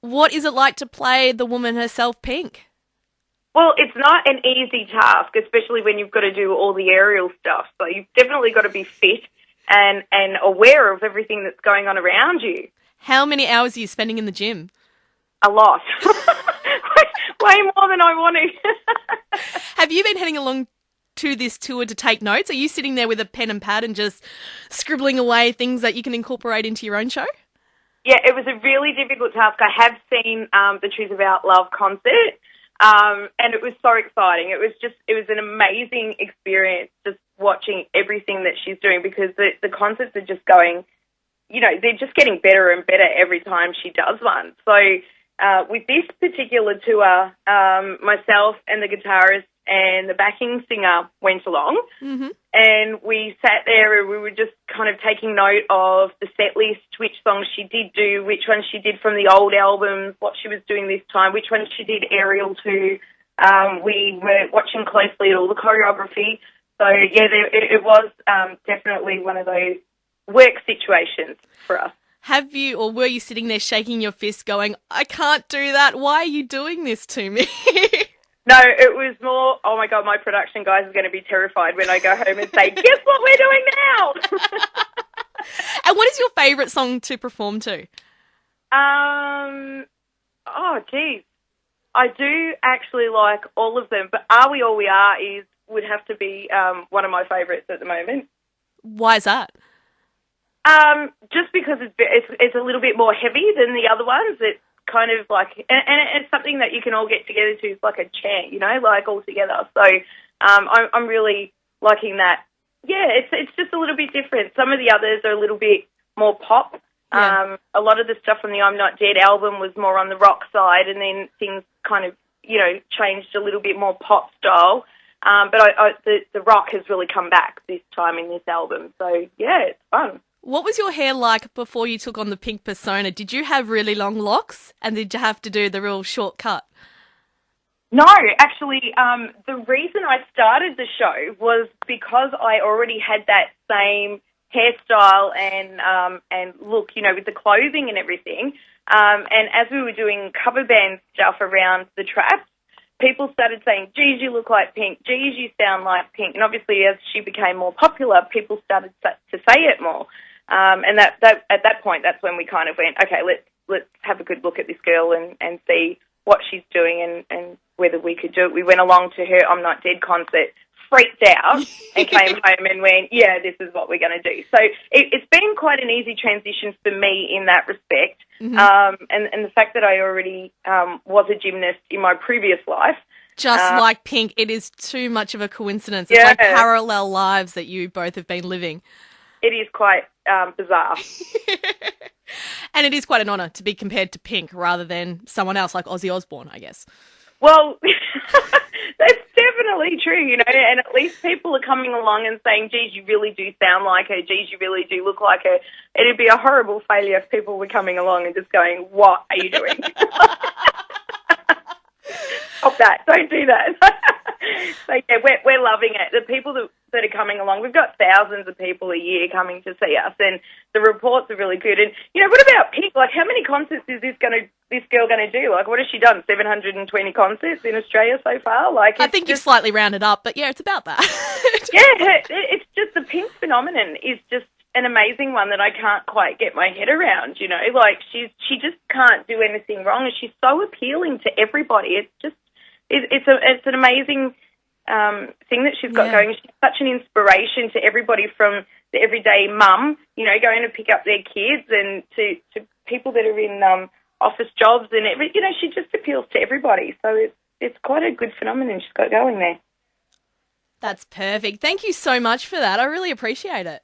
What is it like to play the woman herself, Pink? Well, it's not an easy task, especially when you've got to do all the aerial stuff. So you've definitely got to be fit and aware of everything that's going on around you. How many hours are you spending in the gym? A lot. Way more than I want to. Have you been heading along to this tour to take notes? Are you sitting there with a pen and pad and just scribbling away things that you can incorporate into your own show? Yeah, it was a really difficult task. I have seen the Truth About Love concert, and it was so exciting. It was an amazing experience just watching everything that she's doing, because the concerts are just going, they're just getting better and better every time she does one. So with this particular tour, myself and the guitarist and the backing singer went along, and we sat there and we were just kind of taking note of the set list, which songs she did do, which ones she did from the old albums, what she was doing this time, which ones she did aerial to. We were watching closely at all the choreography. So, yeah, it was definitely one of those work situations for us. Have you, or were you sitting there shaking your fist going, I can't do that, why are you doing this to me? No, it was more, oh my God, my production guys are going to be terrified when I go home and say, guess what we're doing now? And what is your favourite song to perform to? Oh, geez. I do actually like all of them, but Are We All We Are would have to be one of my favourites at the moment. Why is that? Just because it's a little bit more heavy than the other ones. It's kind of like, and it's something that you can all get together to. It's like a chant, like all together. So I'm really liking that. Yeah, it's just a little bit different. Some of the others are a little bit more pop. Yeah. A lot of the stuff from the I'm Not Dead album was more on the rock side, and then things kind of, changed a little bit more pop style. But the rock has really come back this time in this album. So, yeah, it's fun. What was your hair like before you took on the Pink persona? Did you have really long locks, and did you have to do the real short cut? No, actually, the reason I started the show was because I already had that same hairstyle and look, with the clothing and everything. And as we were doing cover band stuff around the traps, people started saying, geez, you look like Pink, geez, you sound like Pink. And obviously as she became more popular, people started to say it more. And that at that point, that's when we kind of went, okay, let's have a good look at this girl and see what she's doing and whether we could do it. We went along to her I'm Not Dead concert, freaked out, and came home and went, yeah, this is what we're going to do. So it's been quite an easy transition for me in that respect. Mm-hmm. And the fact that I already was a gymnast in my previous life. Just like Pink, it is too much of a coincidence. It's like parallel lives that you both have been living. It is quite bizarre. And it is quite an honour to be compared to Pink rather than someone else like Ozzy Osbourne, I guess. Well, that's definitely true, and at least people are coming along and saying, geez, you really do sound like her, geez, you really do look like her. It'd be a horrible failure if people were coming along and just going, what are you doing? Stop that. Don't do that. So, yeah, we're loving it. The people that are coming along, we've got thousands of people a year coming to see us, and the reports are really good. And, what about Pink? Like, how many concerts is this girl going to do? Like, what has she done? 720 concerts in Australia so far? Like, I think you've slightly rounded up, but yeah, it's about that. Yeah, it's just the Pink phenomenon is just an amazing one that I can't quite get my head around, Like, she just can't do anything wrong, and she's so appealing to everybody. It's an amazing thing that she's got going. She's such an inspiration to everybody, from the everyday mum, going to pick up their kids, and to people that are in office jobs and she just appeals to everybody. So it's quite a good phenomenon she's got going there. That's perfect. Thank you so much for that. I really appreciate it.